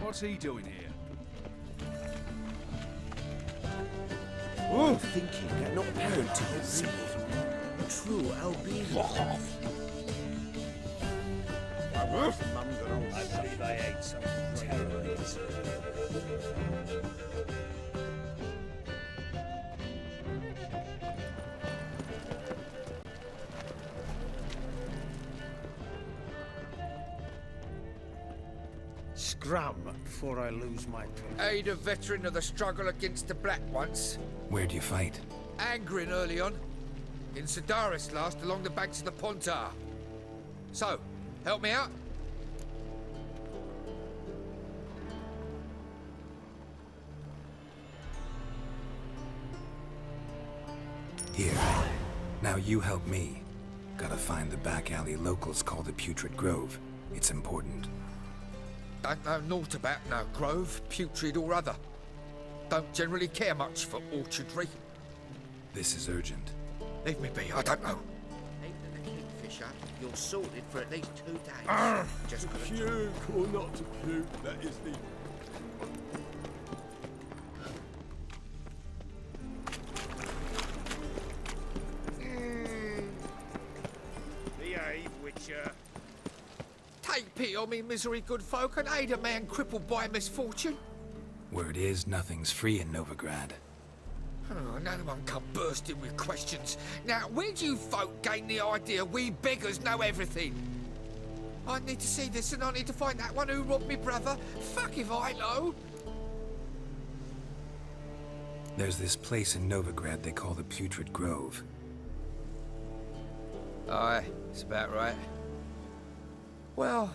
What's he doing here? Oh, thinking they're not apparent to you. True albino. I believe I ate something terribly deserved. Scrum before I lose my temper. Aid a veteran of the struggle against the Black once. Where'd you fight? Angering early on. In Sedaris last, along the banks of the Pontar. So, help me out? Here. Now you help me. Gotta find the back alley locals call the Putrid Grove. It's important. Don't know naught about no grove, putrid or other. Don't generally care much for orchardry. This is urgent. Leave me be, I don't know. Even the Kingfisher, you're sorted for at least 2 days. Just gotta Puke or not to puke, that is the... Behave, Witcher. Take pity on me, misery, good folk, and aid a man crippled by misfortune. Word is, nothing's free in Novigrad. Oh, no one come bursting with questions. Now, where do you folk gain the idea we beggars know everything? I need to see this and I need to find that one who robbed me brother. Fuck if I know. There's this place in Novigrad they call the Putrid Grove. Aye, it's about right. Well,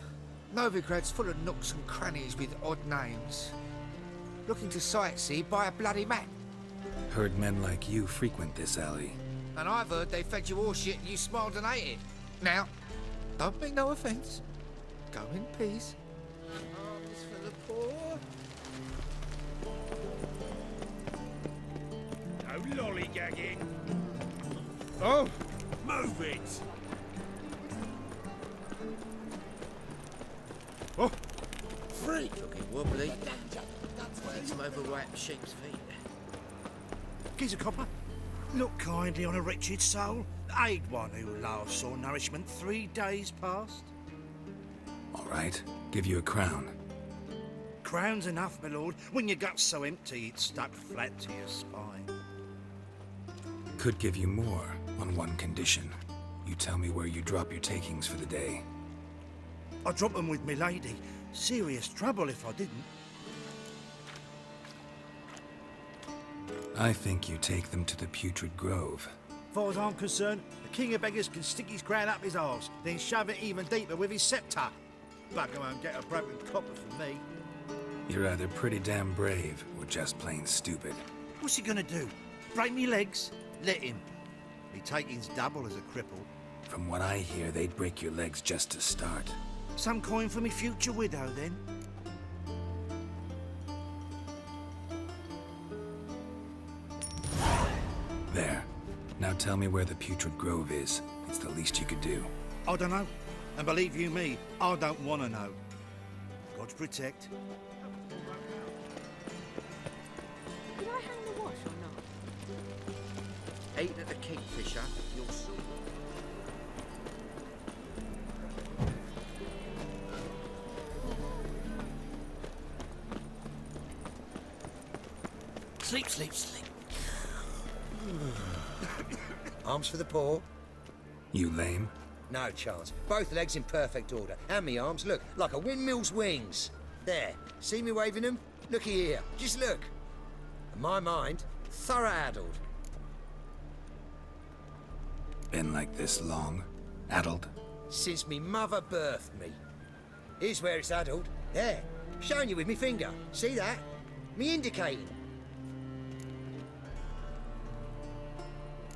Novigrad's full of nooks and crannies with odd names. Looking to sightsee, buy a bloody map. Heard men like you frequent this alley. And I've heard they fed you all shit and you smiled and ate it. Now, don't mean no offence. Go in peace. Arms for the poor. No lollygagging. Oh! Move it! Oh! freak looking wobbly. Need some overripe sheep's feet. Geezer copper, look kindly on a wretched soul. Aid one who last saw nourishment 3 days past. All right, give you a crown. Crown's enough, my lord, when your gut's so empty it's stuck flat to your spine. Could give you more on one condition. You tell me where you drop your takings for the day. I drop them with me lady. Serious trouble if I didn't. I think you take them to the Putrid Grove. As far as I'm concerned, the king of beggars can stick his crown up his arse, then shove it even deeper with his sceptre. Bugger won't get a broken copper from me. You're either pretty damn brave or just plain stupid. What's he gonna do? Break me legs? Let him. Me taking's double as a cripple. From what I hear, they'd break your legs just to start. Some coin for me future widow, then. There. Now tell me where the Putrid Grove is. It's the least you could do. I don't know. And believe you me, I don't want to know. God protect. Did I hang the wash or not? Ain't at the Kingfisher, you'll see. Sleep, sleep, sleep. Arms for the poor? You lame? No chance. Both legs in perfect order. And me arms, look, like a windmill's wings. There. See me waving them? Looky here. Just look. And my mind, thorough addled. Been like this long? Addled? Since me mother birthed me. Here's where it's addled. There. Showing you with me finger. See that? Me indicating.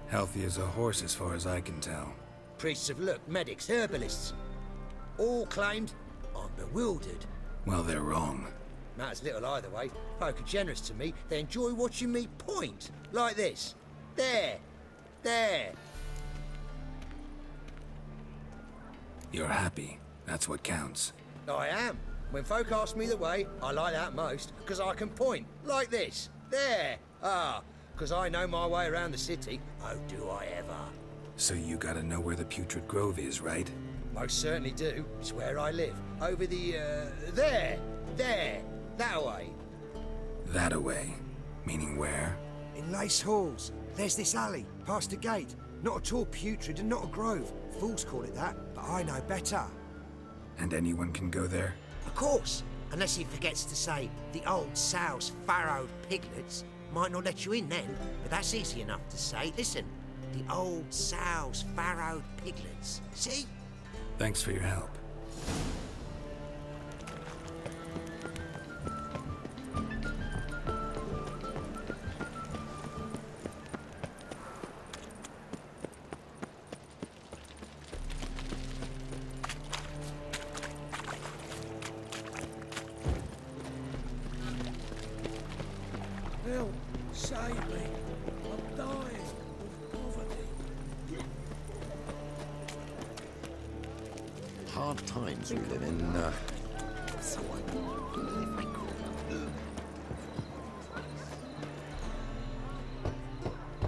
Healthy as a horse as far as I can tell. Priests of look, medics, herbalists. All claimed I'm bewildered. Well, they're wrong. Matters little either way. Folk are generous to me. They enjoy watching me point. Like this. There. There. You're happy. That's what counts. I am. When folk ask me the way, I like that most, because I can point, like this. There. Ah, because I know my way around the city. Oh, do I ever. So you gotta know where the Putrid Grove is, right? Most certainly do. It's where I live. Over the, there. There. That way. That-a-way. Meaning where? In Lace Halls. There's this alley, past the gate. Not at all putrid and not a grove. Fools call it that, but I know better. And anyone can go there? Of course, unless he forgets to say the old sow's farrowed piglets. Might not let you in then, but that's easy enough to say. Listen, the old sow's farrowed piglets. See? Thanks for your help. Help! Save me! I'm dying of poverty. Hard times we live in.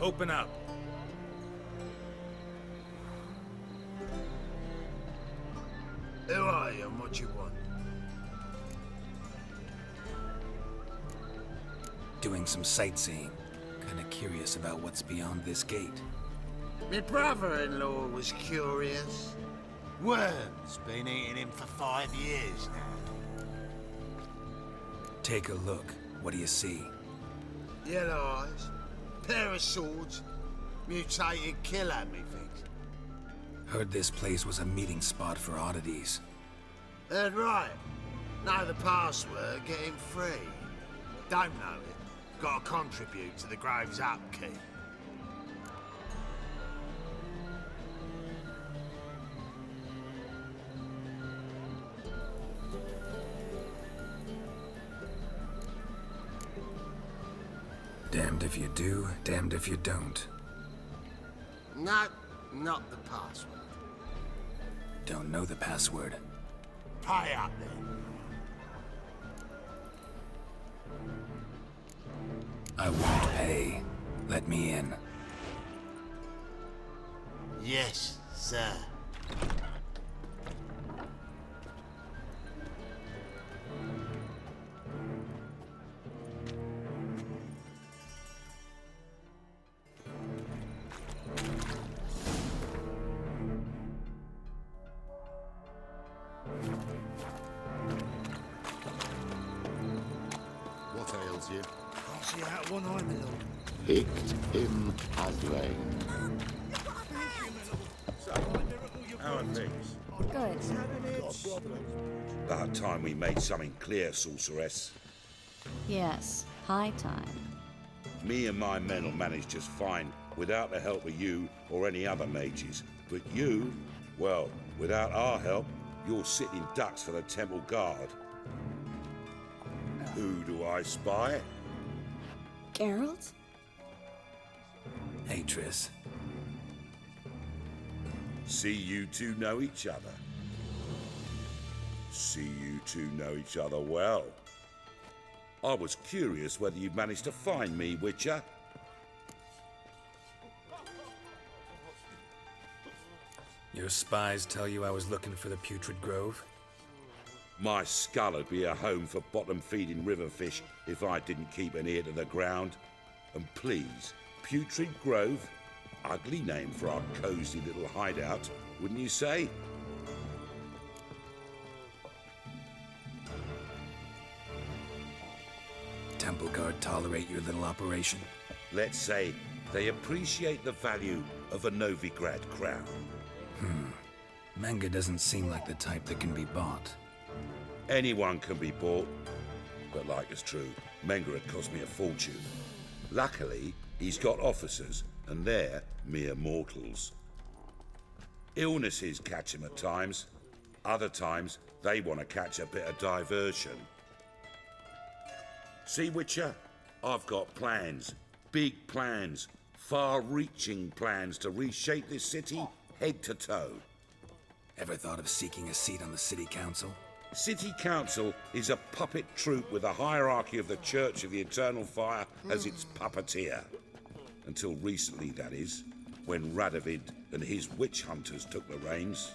Open up. Who are you and what you want? Doing some sightseeing. Kinda curious about what's beyond this gate. My brother-in-law was curious. Worms been eating him for 5 years now. Take a look. What do you see? Yellow eyes, pair of swords, mutated killer, methinks. Heard this place was a meeting spot for oddities. Heard right. Know the password, get him free. Don't know it. Gotta contribute to the Grove's upkeep. Damned if you do, damned if you don't. No, not the password. Don't know the password. Pay up then. I won't pay. Let me in. Yes, sir. What ails you? Can't see out one eye, my lord. Picked him as rain. How are things? Good. About time we made something clear, sorceress. Yes, high time. Me and my men will manage just fine without the help of you or any other mages. But you, well, without our help, you're sitting ducks for the temple guard. Who do I spy? Geralt? Hey, Triss. See you two know each other. See you two know each other well. I was curious whether you'd managed to find me, Witcher. Your spies tell you I was looking for the Putrid Grove? My skull'd be a home for bottom-feeding river fish if I didn't keep an ear to the ground. And please, Putrid Grove? Ugly name for our cosy little hideout, wouldn't you say? Temple Guard tolerate your little operation? Let's say they appreciate the value of a Novigrad crown. Manga doesn't seem like the type that can be bought. Anyone can be bought, but like it's true, Menga had cost me a fortune. Luckily, he's got officers, and they're mere mortals. Illnesses catch him at times. Other times, they want to catch a bit of diversion. See, Witcher, I've got plans, big plans, Far-reaching plans to reshape this city head to toe. Ever thought of seeking a seat on the city council? City Council is a puppet troupe with a hierarchy of the Church of the Eternal Fire as its puppeteer. Until recently, that is, when Radovid and his witch hunters took the reins.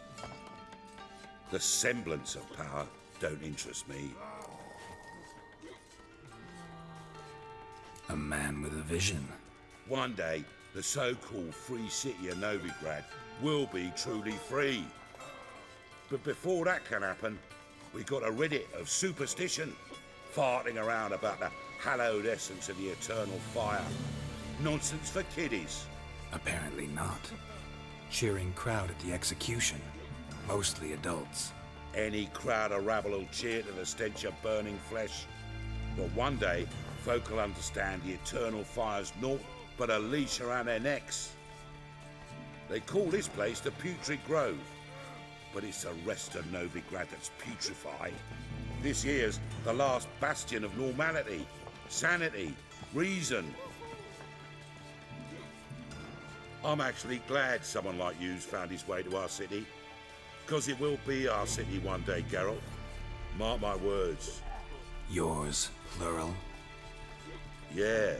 The semblance of power don't interest me. A man with a vision. One day, the so-called free city of Novigrad will be truly free. But before that can happen, we got to rid it of superstition, farting around about the hallowed essence of the eternal fire. Nonsense for kiddies. Apparently not. Cheering crowd at the execution. Mostly adults. Any crowd of rabble will cheer to the stench of burning flesh. But one day, folk will understand the eternal fire's naught but a leash around their necks. They call this place the Putrid Grove, but it's the rest of Novigrad that's putrefied. This here's the last bastion of normality, sanity, reason. I'm actually glad someone like you's found his way to our city, because it will be our city one day, Geralt. Mark my words. Yours, plural? Yeah,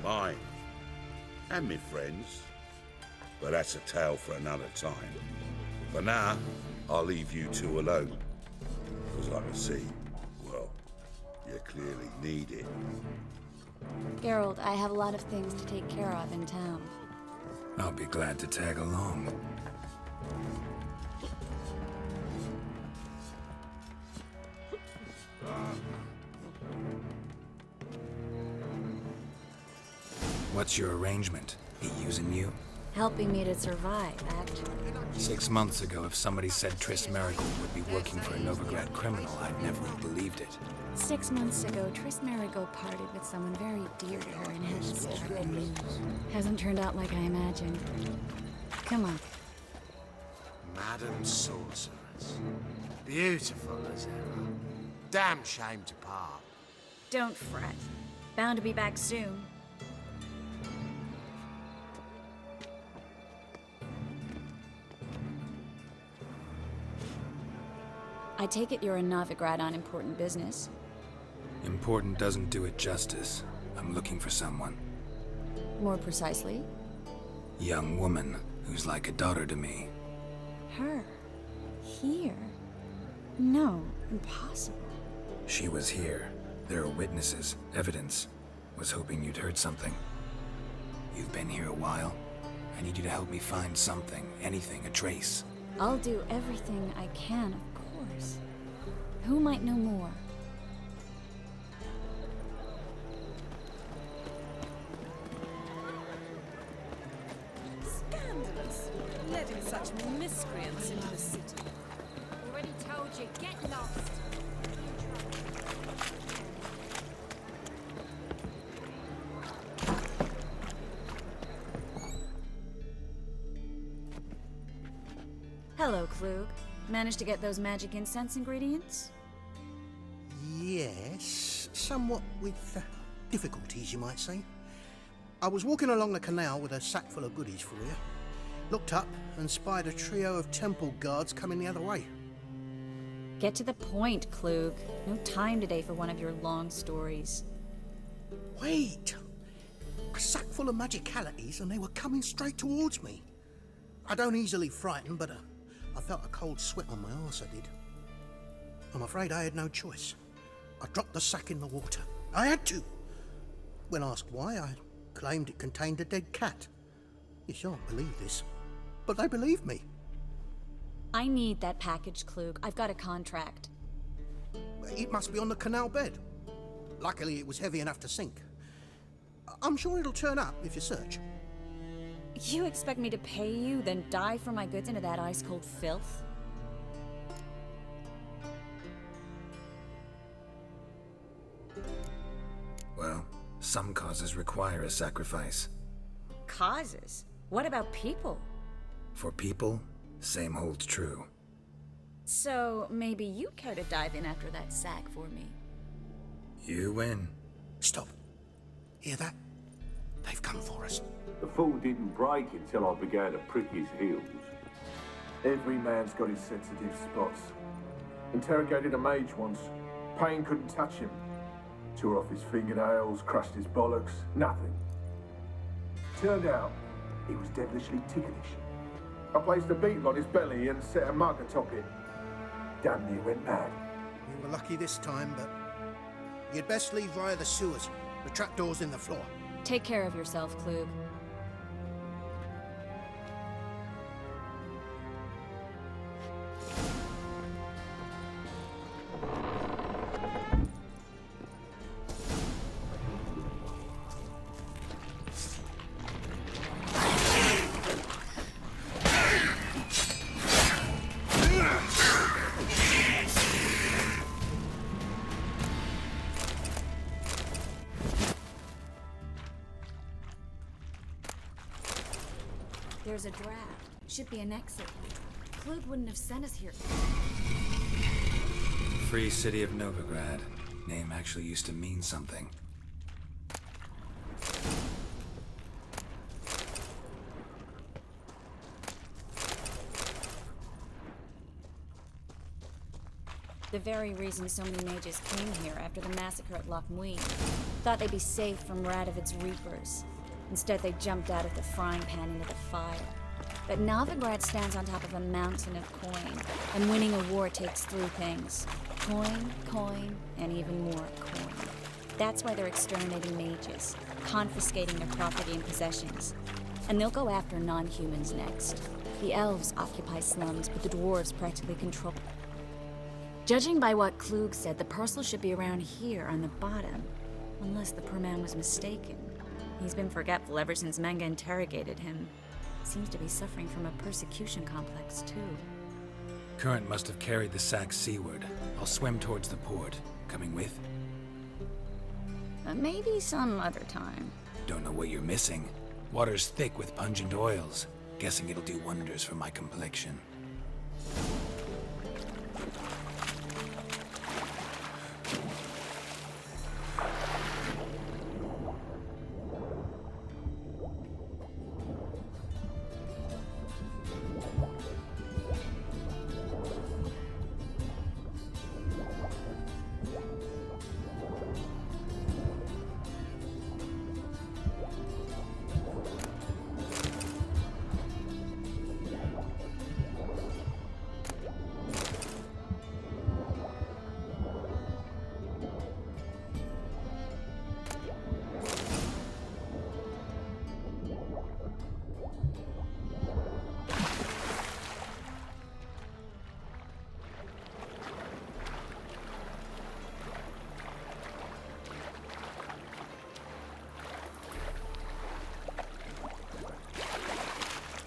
mine. And me friends. But that's a tale for another time. For now, I'll leave you two alone. Because I can see, well, you clearly need it. Geralt, I have a lot of things to take care of in town. I'll be glad to tag along. What's your arrangement? He using you? Helping me to survive, actually. 6 months ago, if somebody said Triss Merigold would be working for a Novigrad criminal, I'd never have believed it. 6 months ago, Triss Merigold parted with someone very dear to her and hasn't spread the news. Hasn't turned out like I imagined. Come on. Madam Sorceress. Beautiful as ever. Damn shame to part. Don't fret. Bound to be back soon. I take it you're a Novigrad on important business. Important doesn't do it justice. I'm looking for someone. More precisely? Young woman who's like a daughter to me. Her? Here? No, impossible. She was here. There are witnesses, evidence. Was hoping you'd heard something. You've been here a while. I need you to help me find something, anything, a trace. I'll do everything I can, of course. Who might know more? Scandalous. Letting such miscreants into the city. Already told you, get lost. Hello, Klug. Managed to get those magic incense ingredients? Yes, somewhat with difficulties, you might say. I was walking along the canal with a sack full of goodies for you. Looked up and spied a trio of temple guards coming the other way. Get to the point, Klug. No time today for one of your long stories. Wait! A sack full of magicalities and they were coming straight towards me. I don't easily frighten, but I felt a cold sweat on my arse, I did. I'm afraid I had no choice. I dropped the sack in the water. I had to. When asked why, I claimed it contained a dead cat. You shan't believe this, but they believed me. I need that package, Klug. I've got a contract. It must be on the canal bed. Luckily, it was heavy enough to sink. I'm sure it'll turn up if you search. You expect me to pay you, then dive for my goods into that ice-cold filth? Well, some causes require a sacrifice. Causes? What about people? For people, same holds true. So, maybe you care to dive in after that sack for me? You win. Stop. Hear that? They've come for us. The fall didn't break until I began to prick his heels. Every man's got his sensitive spots. Interrogated a mage once. Pain couldn't touch him. Tore off his fingernails, crushed his bollocks, nothing. Turned out, he was devilishly ticklish. I placed a beetle on his belly and set a mug atop it. Damn near went mad. We were lucky this time, but you'd best leave via the sewers. The trapdoor's in the floor. Take care of yourself, Klug. There's a draft. Should be an exit. Klug wouldn't have sent us here. Free City of Novigrad. Name actually used to mean something. The very reason so many mages came here after the massacre at Loch Muin. Thought they'd be safe from Radovid's reapers. Instead, they jumped out of the frying pan into the fire. But Novigrad stands on top of a mountain of coin, and winning a war takes three things. Coin, coin, and even more coin. That's why they're exterminating mages, confiscating their property and possessions. And they'll go after non-humans next. The elves occupy slums, but the dwarves practically control. Judging by what Klug said, the parcel should be around here on the bottom. Unless the poor man was mistaken. He's been forgetful ever since Manga interrogated him. Seems to be suffering from a persecution complex, too. Current must have carried the sack seaward. I'll swim towards the port. Coming with? Maybe some other time. Don't know what you're missing. Water's thick with pungent oils. Guessing it'll do wonders for my complexion.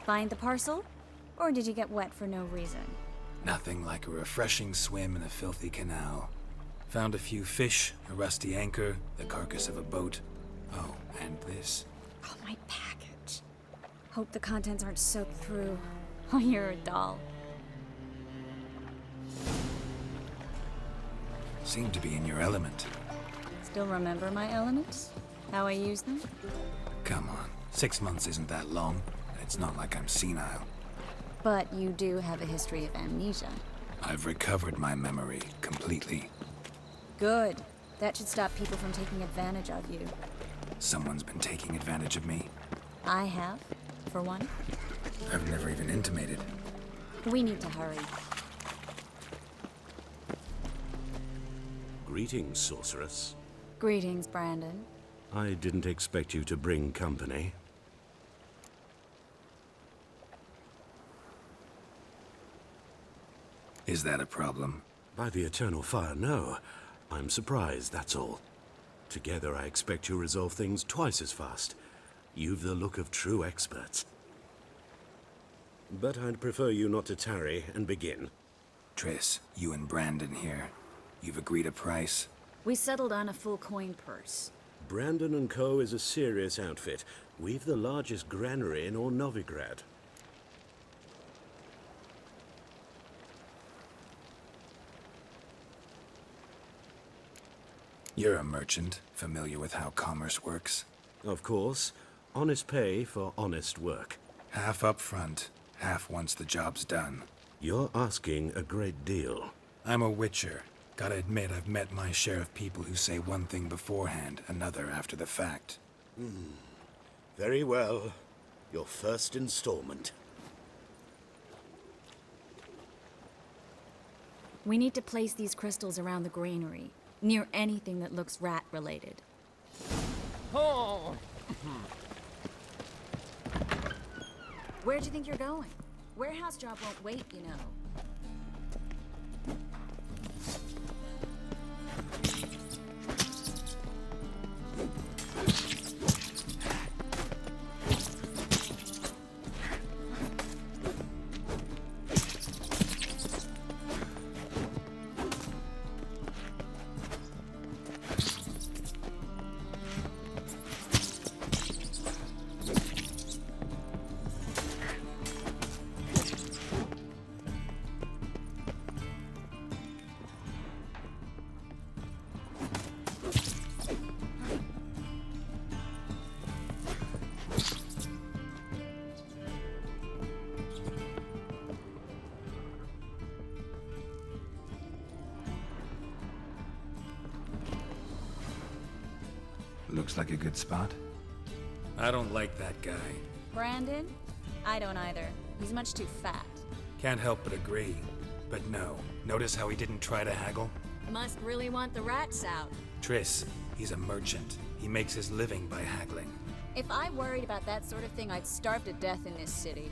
Find the parcel? Or did you get wet for no reason? Nothing like a refreshing swim in a filthy canal. Found a few fish, a rusty anchor, the carcass of a boat. Oh, and this. Oh, my package. Hope the contents aren't soaked through. Oh, you're a doll. Seem to be in your element. Still remember my elements? How I use them? Come on, 6 months isn't that long. It's not like I'm senile. But you do have a history of amnesia. I've recovered my memory completely. Good. That should stop people from taking advantage of you. Someone's been taking advantage of me. I have, for one. I've never even intimated. We need to hurry. Greetings, sorceress. Greetings, Brandon. I didn't expect you to bring company. Is that a problem? By the eternal fire, no. I'm surprised, that's all. Together, I expect you resolve things twice as fast. You've the look of true experts. But I'd prefer you not to tarry and begin. Triss, you and Brandon here. You've agreed a price? We settled on a full coin purse. Brandon & Co. is a serious outfit. We've the largest granary in all Novigrad. You're a merchant, familiar with how commerce works? Of course. honest pay for honest work. Half up front, half once the job's done. You're asking a great deal. I'm a witcher. Gotta admit, I've met my share of people who say one thing beforehand, another after the fact. Very well. Your first installment. We need to place these crystals around the granary, near anything that looks rat-related. Oh! Where do you think you're going? Warehouse job won't wait, you know. Looks like a good spot. I don't like that guy. Brandon? I don't either. He's much too fat. Can't help but agree. But no, notice how he didn't try to haggle? Must really want the rats out. Triss, he's a merchant. He makes his living by haggling. If I worried about that sort of thing, I'd starve to death in this city.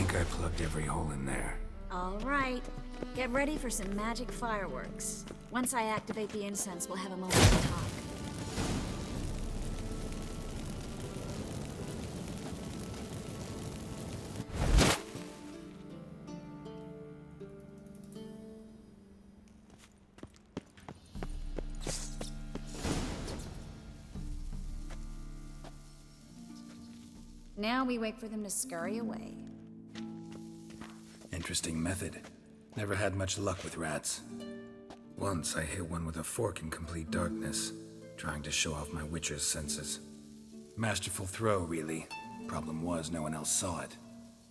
I plugged every hole in there. All right. Get ready for some magic fireworks. Once I activate the incense, we'll have a moment to talk. Now we wait for them to scurry away. Interesting method. Never had much luck with rats. Once I hit one with a fork in complete darkness, trying to show off my witcher's senses. Masterful throw, really. Problem was, no one else saw it.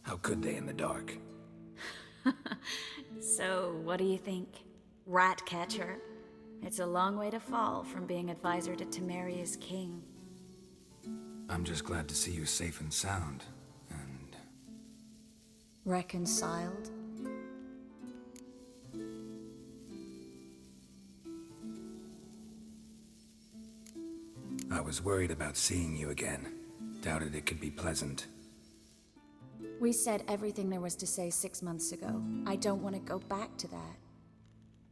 How could they in the dark? So, what do you think? Rat catcher? It's a long way to fall from being advisor to Temeria's king. I'm just glad to see you safe and sound. Reconciled? I was worried about seeing you again. Doubted it could be pleasant. We said everything there was to say 6 months ago. I don't want to go back to that.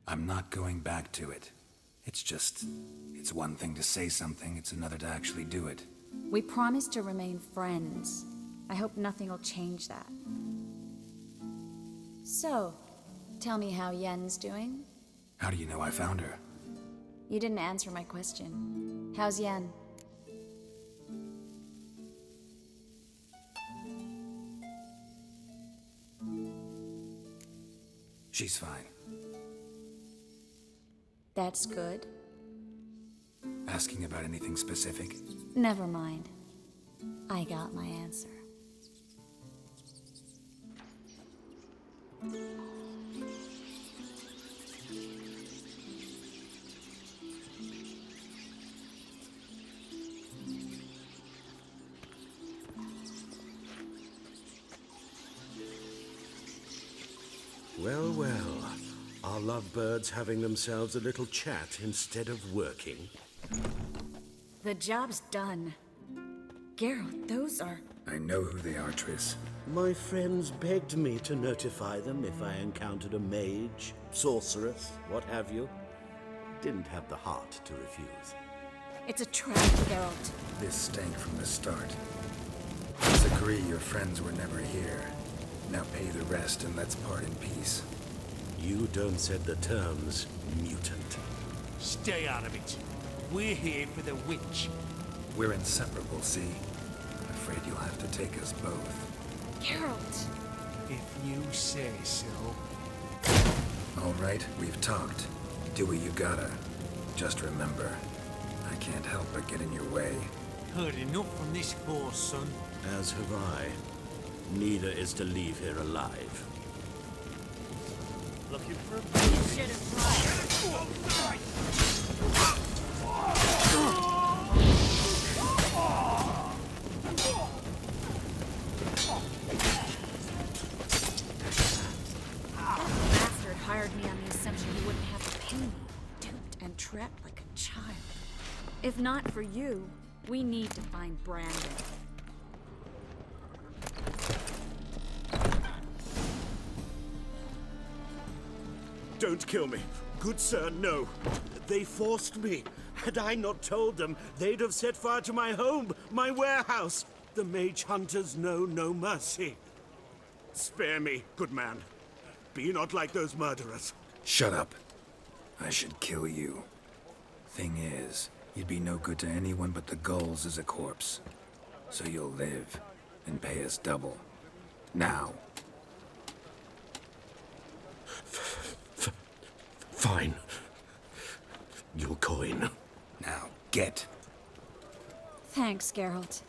I'm not going back to it. It's one thing to say something, it's another to actually do it. We promised to remain friends. I hope nothing will change that. So, tell me how Yen's doing? How do you know I found her? You didn't answer my question. How's Yen? She's fine. That's good. Asking about anything specific? Never mind. I got my answer. Well, well. Are lovebirds having themselves a little chat instead of working? The job's done. Geralt, those are... I know who they are, Triss. My friends begged me to notify them if I encountered a mage, sorceress, what have you. Didn't have the heart to refuse. It's a trap, Geralt. This stank from the start. Let's agree your friends were never here. Now pay the rest and let's part in peace. You don't set the terms, mutant. Stay out of it. We're here for the witch. We're inseparable, see? Afraid you'll have to take us both. Geralt! If you say so. All right, we've talked. Do what you gotta. Just remember, I can't help but get in your way. Heard enough from this force, son. As have I. Neither is to leave here alive. Looking for a You should have tried. Bastard hired me on the assumption he wouldn't have to pay me. Duped and trapped like a child. If not for you, we need to find Brandon. Don't kill me. Good sir, no. They forced me. Had I not told them, they'd have set fire to my home, my warehouse. The mage hunters know no mercy. Spare me, good man. Be not like those murderers. Shut up. I should kill you. Thing is, you'd be no good to anyone but the gulls as a corpse. So you'll live and pay us double. Now. Fine. Your coin. Now, get. Thanks, Geralt.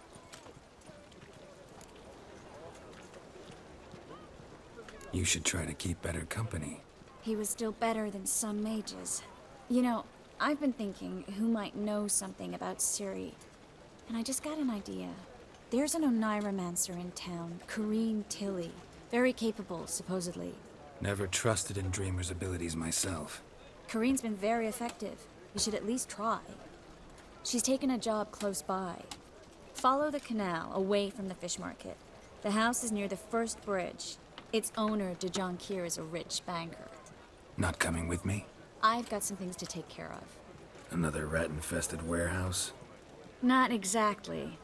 You should try to keep better company. He was still better than some mages. You know, I've been thinking who might know something about Ciri. And I just got an idea. There's an Oneiromancer in town, Corrine Tilly. Very capable, supposedly. Never trusted in Dreamer's abilities myself. Corrine's been very effective. You should at least try. She's taken a job close by. Follow the canal, away from the fish market. The house is near the first bridge. Its owner, De Jonquier, is a rich banker. Not coming with me? I've got some things to take care of. Another rat-infested warehouse? Not exactly.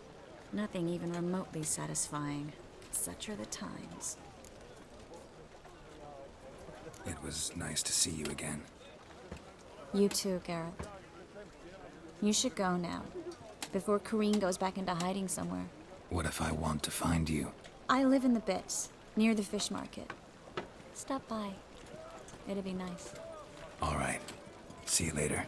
Nothing even remotely satisfying. Such are the times. It was nice to see you again. You too, Geralt. You should go now, before Corrine goes back into hiding somewhere. What if I want to find you? I live in the Bits, near the fish market. Stop by. It'd be nice. All right. See you later.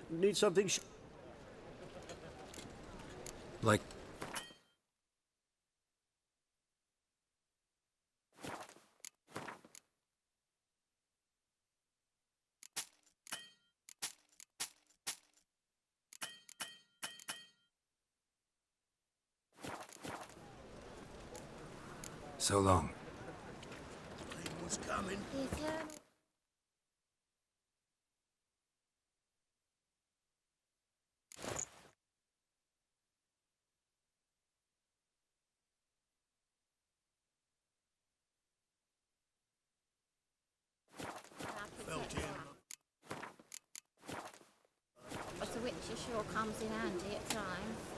Need something like... So long. It was coming. She sure comes in handy at times.